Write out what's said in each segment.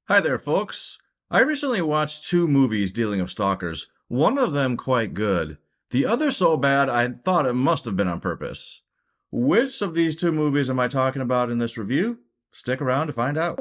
Hi there, folks. I recently watched two movies dealing with stalkers, one of them quite good, the other so bad I thought it must have been on purpose. Which of these two movies am I talking about in this review? Stick around to find out.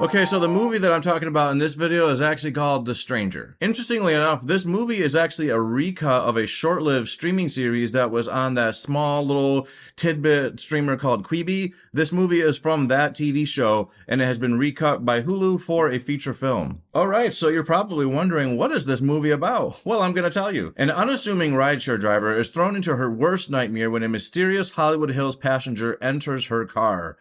Okay, so the movie that I'm talking about in this video is actually called The Stranger. Interestingly enough, this movie is actually a recut of a short-lived streaming series that was on that small little tidbit streamer called Quibi. This movie is from that TV show, and it has been recut by Hulu for a feature film. Alright, so you're probably wondering, what is this movie about? Well, I'm gonna tell you. An unassuming rideshare driver is thrown into her worst nightmare when a mysterious Hollywood Hills passenger enters her car.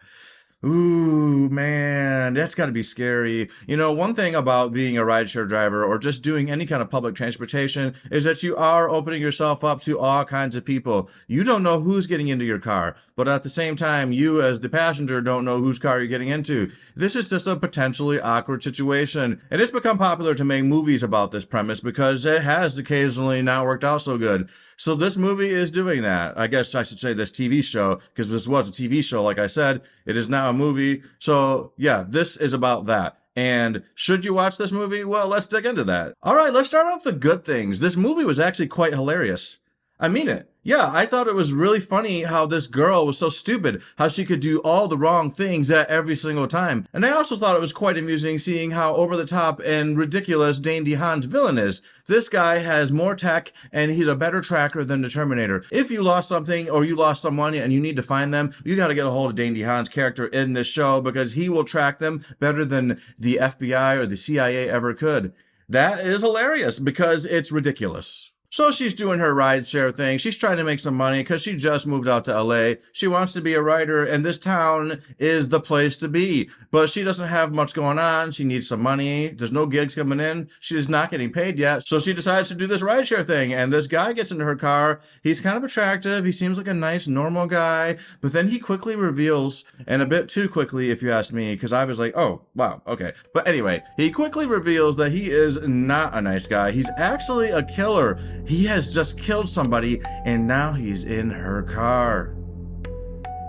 Ooh, man, that's gotta be scary. You know, one thing about being a rideshare driver or just doing any kind of public transportation is that you are opening yourself up to all kinds of people. You don't know who's getting into your car, but at the same time, you as the passenger don't know whose car you're getting into. This is just a potentially awkward situation, and it's become popular to make movies about this premise because it has occasionally not worked out so good. So this movie is doing that. I guess I should say this TV show, because this was a TV show, like I said. It is now a movie. So yeah, this is about that. And should you watch this movie? Well, let's dig into that. All right, let's start off with the good things. This movie was actually quite hilarious. I mean it. Yeah, I thought it was really funny how this girl was so stupid, how she could do all the wrong things at every single time. And I also thought it was quite amusing seeing how over the top and ridiculous Dane DeHaan's villain is. This guy has more tech and he's a better tracker than the Terminator. If you lost something or you lost someone and you need to find them, you gotta get a hold of Dane DeHaan's character in this show because he will track them better than the FBI or the CIA ever could. That is hilarious because it's ridiculous. So she's doing her rideshare thing. She's trying to make some money because she just moved out to LA. She wants to be a writer, and this town is the place to be. But she doesn't have much going on. She needs some money. There's no gigs coming in. She's not getting paid yet. So she decides to do this rideshare thing. And this guy gets into her car. He's kind of attractive. He seems like a nice, normal guy. But then he quickly reveals, and a bit too quickly if you ask me, because I was like, oh, wow, okay. But anyway, he quickly reveals that he is not a nice guy. He's actually a killer. He has just killed somebody, and now he's in her car.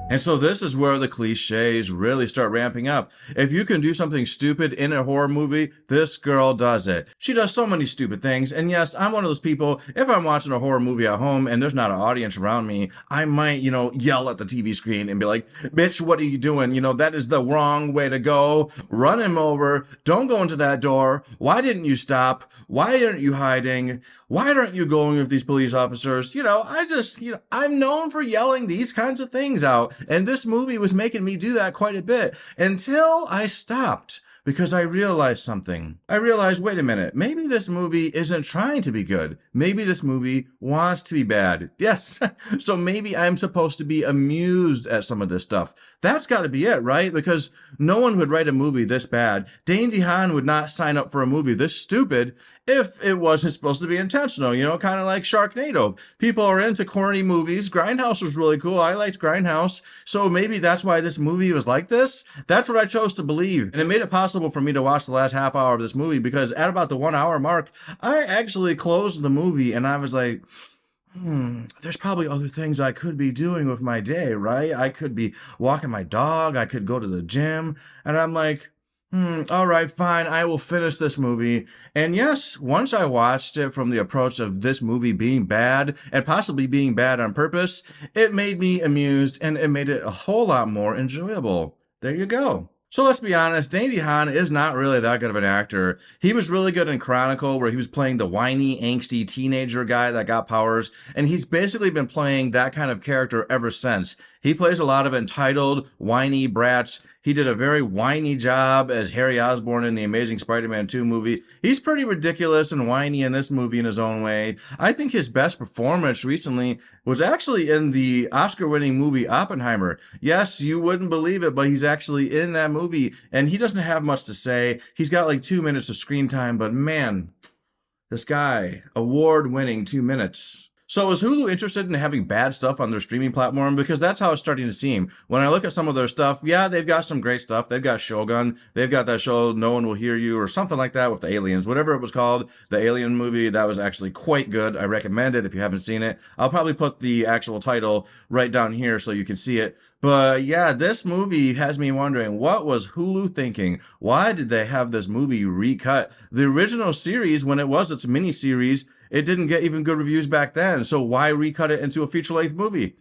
And so this is where the cliches really start ramping up. If you can do something stupid in a horror movie, this girl does it. She does so many stupid things, and yes, I'm one of those people, if I'm watching a horror movie at home and there's not an audience around me, I might, yell at the TV screen and be like, bitch, what are you doing? That is the wrong way to go. Run him over. Don't go into that door. Why didn't you stop? Why aren't you hiding? Why aren't you going with these police officers? I'm known for yelling these kinds of things out. And this movie was making me do that quite a bit until I stopped because I realized something. I realized, wait a minute, maybe this movie isn't trying to be good. Maybe this movie wants to be bad. Yes. So maybe I'm supposed to be amused at some of this stuff. That's got to be it, right? Because no one would write a movie this bad. Dane DeHaan would not sign up for a movie this stupid if it wasn't supposed to be intentional, kind of like Sharknado. People are into corny movies. Grindhouse was really cool. I liked Grindhouse. So maybe that's why this movie was like this. That's what I chose to believe. And it made it possible for me to watch the last half hour of this movie because at about the 1 hour mark, I actually closed the movie and I was like, there's probably other things I could be doing with my day, right? I could be walking my dog. I could go to the gym. And I'm like, all right, fine. I will finish this movie. And yes, once I watched it from the approach of this movie being bad and possibly being bad on purpose, it made me amused and it made it a whole lot more enjoyable. There you go. So let's be honest, Dane DeHaan is not really that good of an actor. He was really good in Chronicle, where he was playing the whiny, angsty teenager guy that got powers, and he's basically been playing that kind of character ever since. He plays a lot of entitled, whiny brats. He did a very whiny job as Harry Osborn in the Amazing Spider-Man 2 movie. He's pretty ridiculous and whiny in this movie in his own way. I think his best performance recently was actually in the Oscar-winning movie Oppenheimer. Yes, you wouldn't believe it, but he's actually in that movie, and he doesn't have much to say. He's got like 2 minutes of screen time, but man, this guy, award-winning 2 minutes. So is Hulu interested in having bad stuff on their streaming platform? Because that's how it's starting to seem. When I look at some of their stuff, yeah, they've got some great stuff. They've got Shogun. They've got that show, No One Will Hear You, or something like that with the aliens. Whatever it was called, the alien movie, that was actually quite good. I recommend it if you haven't seen it. I'll probably put the actual title right down here so you can see it. But yeah, this movie has me wondering, what was Hulu thinking? Why did they have this movie recut? The original series, when it was its mini-series, it didn't get even good reviews back then, so why recut it into a feature-length movie?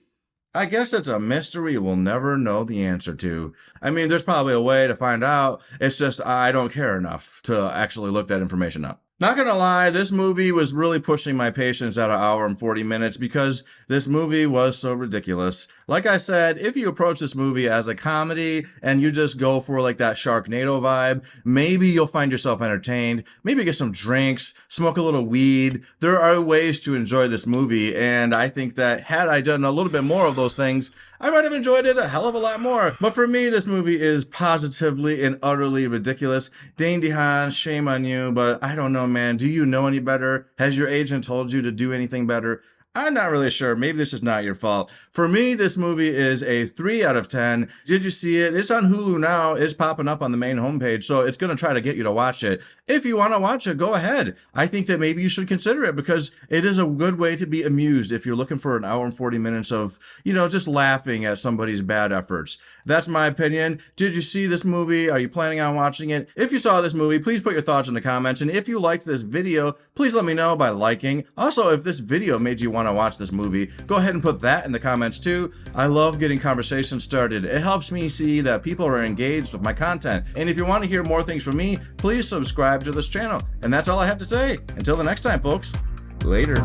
I guess it's a mystery we'll never know the answer to. I mean, there's probably a way to find out. It's just I don't care enough to actually look that information up. Not gonna lie, this movie was really pushing my patience at an hour and 40 minutes because this movie was so ridiculous. Like I said, if you approach this movie as a comedy and you just go for like that Sharknado vibe, maybe you'll find yourself entertained, maybe get some drinks, smoke a little weed. There are ways to enjoy this movie, and I think that had I done a little bit more of those things, I might have enjoyed it a hell of a lot more. But for me, this movie is positively and utterly ridiculous. Dane DeHaan, shame on you, but I don't know, man. Do you know any better? Has your agent told you to do anything better? I'm not really sure. Maybe this is not your fault. For me, this movie is a 3 out of 10. Did you see it? It's on Hulu now. It's popping up on the main homepage, so it's going to try to get you to watch it. If you want to watch it, go ahead. I think that maybe you should consider it because it is a good way to be amused if you're looking for an hour and 40 minutes of, just laughing at somebody's bad efforts. That's my opinion. Did you see this movie? Are you planning on watching it? If you saw this movie, please put your thoughts in the comments. And if you liked this video, please let me know by liking. Also, if this video made you want to watch this movie, go ahead and put that in the comments too. I love getting conversations started. It helps me see that people are engaged with my content. And if you want to hear more things from me, please subscribe to this channel. And that's all I have to say. Until the next time, folks. Later.